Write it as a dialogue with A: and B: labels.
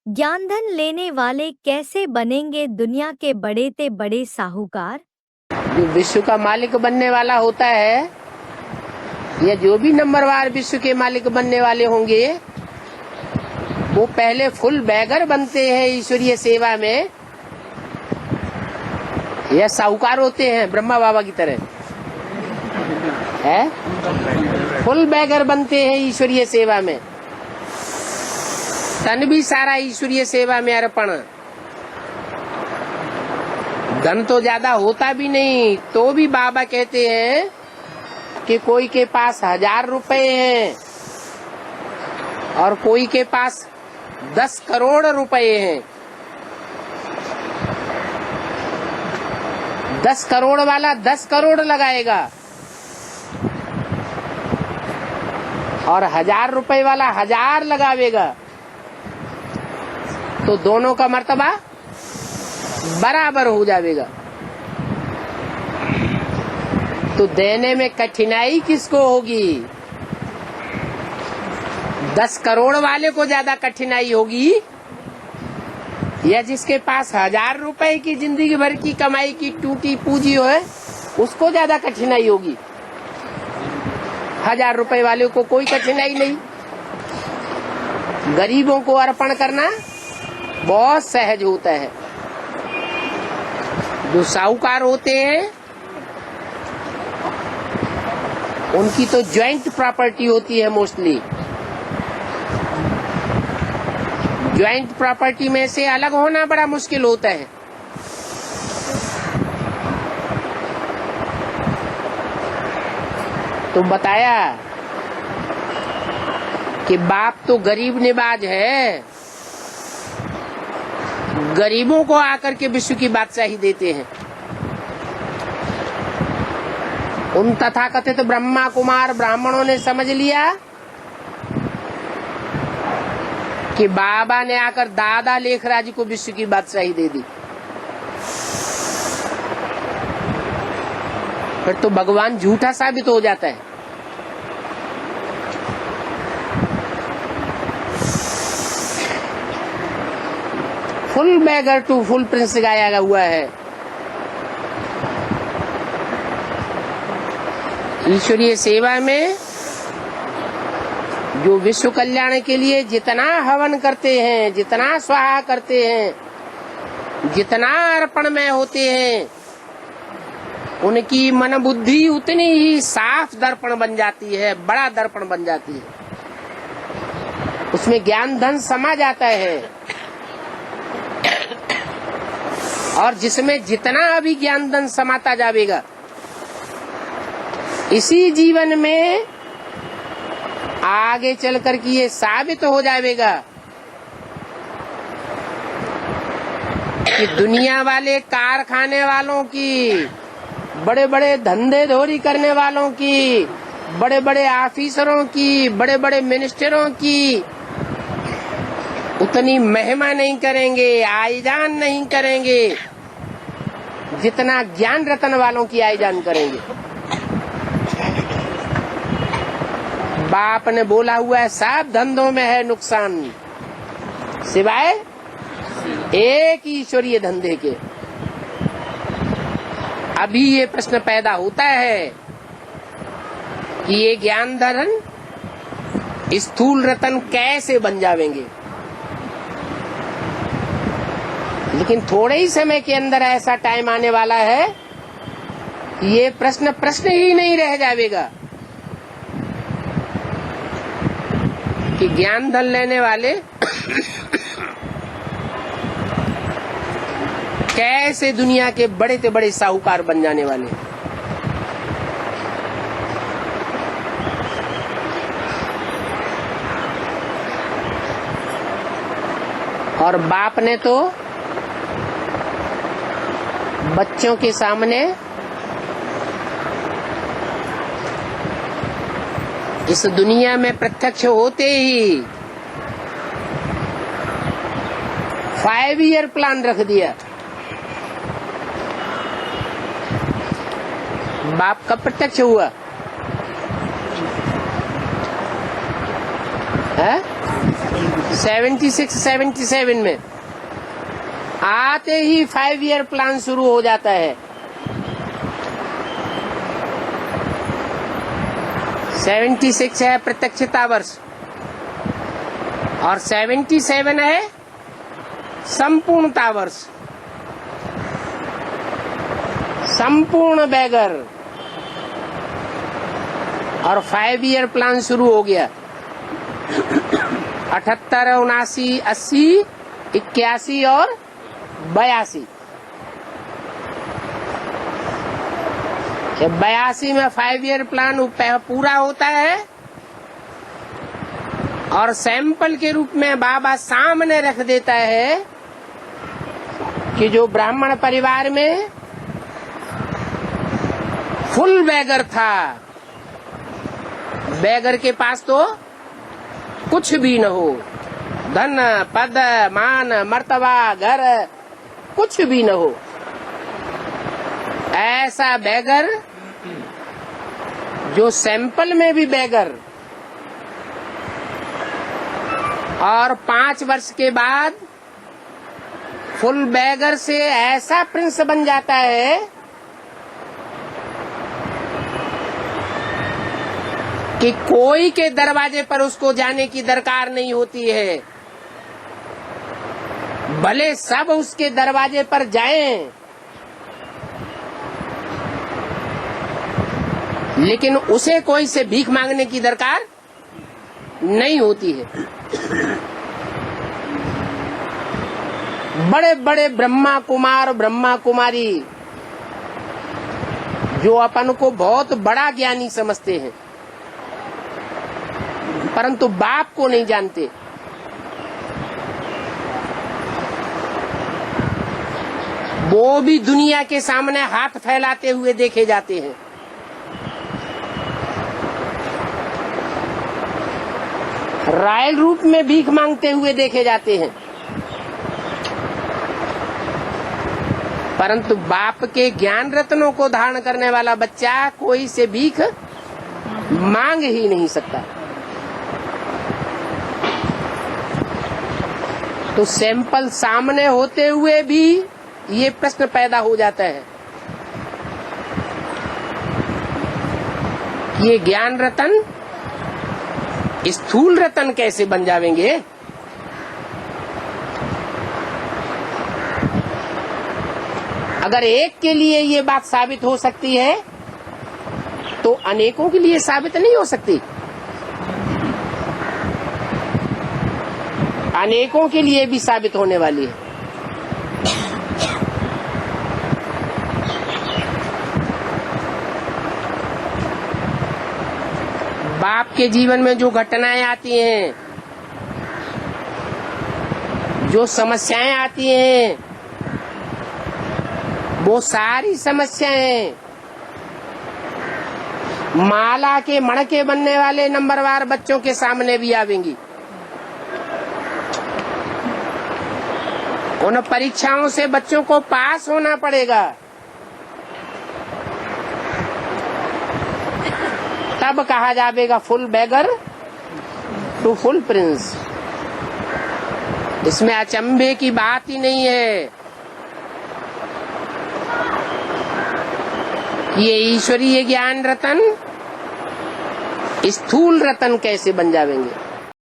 A: ज्ञानधन लेने वाले कैसे बनेंगे दुनिया के बड़े ते बड़े साहूकार?
B: जो विश्व का मालिक बनने वाला होता है या जो भी नंबरवार विश्व के मालिक बनने वाले होंगे वो पहले फुल बैगर बनते हैं ईश्वरीय सेवा में या साहूकार होते हैं ब्रह्मा बाबा की तरह है। फुल बैगर बनते हैं ईश्वरीय सेवा में, तन भी सारा ईश्वरीय सेवा में अर्पण। धन तो ज्यादा होता भी नहीं तो भी बाबा कहते हैं कि कोई के पास 1000 रुपए हैं और कोई के पास 10 करोड़ रुपए हैं। 10 करोड़ वाला 10 करोड़ लगाएगा और 1000 रुपए वाला 1000 लगावेगा, तो दोनों का मर्तबा बराबर हो जाएगा। तो देने में कठिनाई किसको होगी? 10 करोड़ वाले को ज्यादा कठिनाई होगी या जिसके पास 1000 रुपए की जिंदगी भर की कमाई की टूटी पूंजी है उसको ज्यादा कठिनाई होगी? 1000 रुपए वाले को कोई कठिनाई नहीं। गरीबों को अर्पण करना बहुत सहज होता है। जो साहूकार होते हैं उनकी तो ज्वाइंट प्रॉपर्टी होती है मोस्टली। ज्वाइंट प्रॉपर्टी में से अलग होना बड़ा मुश्किल होता है। तो बताया कि बाप तो गरीब निवाज है, गरीबों को आकर के विश्व की बादशाही देते हैं। उन तथाकथित ब्रह्मा कुमार ब्राह्मणों ने समझ लिया कि बाबा ने आकर दादा लेखराज को विश्व की बादशाही दे दी, फिर तो भगवान झूठा साबित हो जाता है। Full beggar to full prince गाया हुआ है। ईश्वरीय सेवा में जो विश्व कल्याण के लिए जितना हवन करते हैं, जितना स्वाहा करते हैं, जितना अर्पण में होते हैं, उनकी मन बुद्धि उतनी ही साफ दर्पण बन जाती है, बड़ा दर्पण बन जाती है। उसमें ज्ञान धन समा जाता है और जिसमें जितना अभी ज्ञान धन समाता जाएगा इसी जीवन में आगे चलकर के ये साबित हो जाएगा कि दुनिया वाले कारखाने वालों की, बड़े बड़े धंधे धोरी करने वालों की, बड़े बड़े ऑफिसरों की, बड़े बड़े मिनिस्टरों की उतनी महिमा नहीं करेंगे, आईजान नहीं करेंगे जितना ज्ञान रतन वालों की आईजान करेंगे। बाप ने बोला हुआ है सब धंधों में है नुकसान सिवाय एक ईश्वरीय धंधे के। अभी ये प्रश्न पैदा होता है कि ये ज्ञान धन स्थूल रतन कैसे बन जाएंगे, लेकिन थोड़े ही समय के अंदर ऐसा टाइम आने वाला है कि ये प्रश्न ही नहीं रह जाएगा कि ज्ञान धन लेने वाले कैसे दुनिया के बड़े से बड़े साहूकार बन जाने वाले। और बाप ने तो बच्चों के सामने इस दुनिया में प्रत्यक्ष होते ही 5 ईयर प्लान रख दिया। बाप कब प्रत्यक्ष हुआ है? 76-77 में आते ही 5 ईयर प्लान शुरू हो जाता है। 76 है प्रत्यक्षता वर्ष और 77 है संपूर्णता वर्ष, संपूर्ण बैगर। और 5 ईयर प्लान शुरू हो गया। 78, 79, 80, 81 और 82। 82 में 5 ईयर प्लान पूरा होता है और सैंपल के रूप में बाबा सामने रख देता है कि जो ब्राह्मण परिवार में फुल बैगर था, बैगर के पास तो कुछ भी न हो, धन पद मान मर्तबा घर कुछ भी न हो, ऐसा बैगर जो सैंपल में भी बैगर और 5 वर्ष के बाद फुल बैगर से ऐसा प्रिंस बन जाता है कि कोई के दरवाजे पर उसको जाने की दरकार नहीं होती है, भले सब उसके दरवाजे पर जाएं, लेकिन उसे कोई से भीख मांगने की दरकार नहीं होती है। बड़े बड़े ब्रह्मा कुमार ब्रह्मा कुमारी जो अपन को बहुत बड़ा ज्ञानी समझते हैं, परंतु बाप को नहीं जानते। वो भी दुनिया के सामने हाथ फैलाते हुए देखे जाते हैं। रायल रूप में भीख मांगते हुए देखे जाते हैं, परंतु बाप के ज्ञान रत्नों को धारण करने वाला बच्चा कोई से भीख मांग ही नहीं सकता। तो सैंपल सामने होते हुए भी ये प्रश्न पैदा हो जाता है, ये ज्ञान रतन स्थूल रतन कैसे बन जावेंगे? अगर एक के लिए ये बात साबित हो सकती है तो अनेकों के लिए साबित नहीं हो सकती। अनेकों के लिए भी साबित होने वाली है। बाप के जीवन में जो घटनाएं आती हैं, जो समस्याएं आती हैं, वो सारी समस्याएं माला के मणके बनने वाले नंबरवार बच्चों के सामने भी आवेंगी। उन परीक्षाओं से बच्चों को पास होना पड़ेगा, तब कहा जाएगा full beggar to full prince. इसमें अचंभे की बात ही नहीं है कि ये ईश्वरीय ज्ञान रतन स्थूल रतन कैसे बन जाएंगे।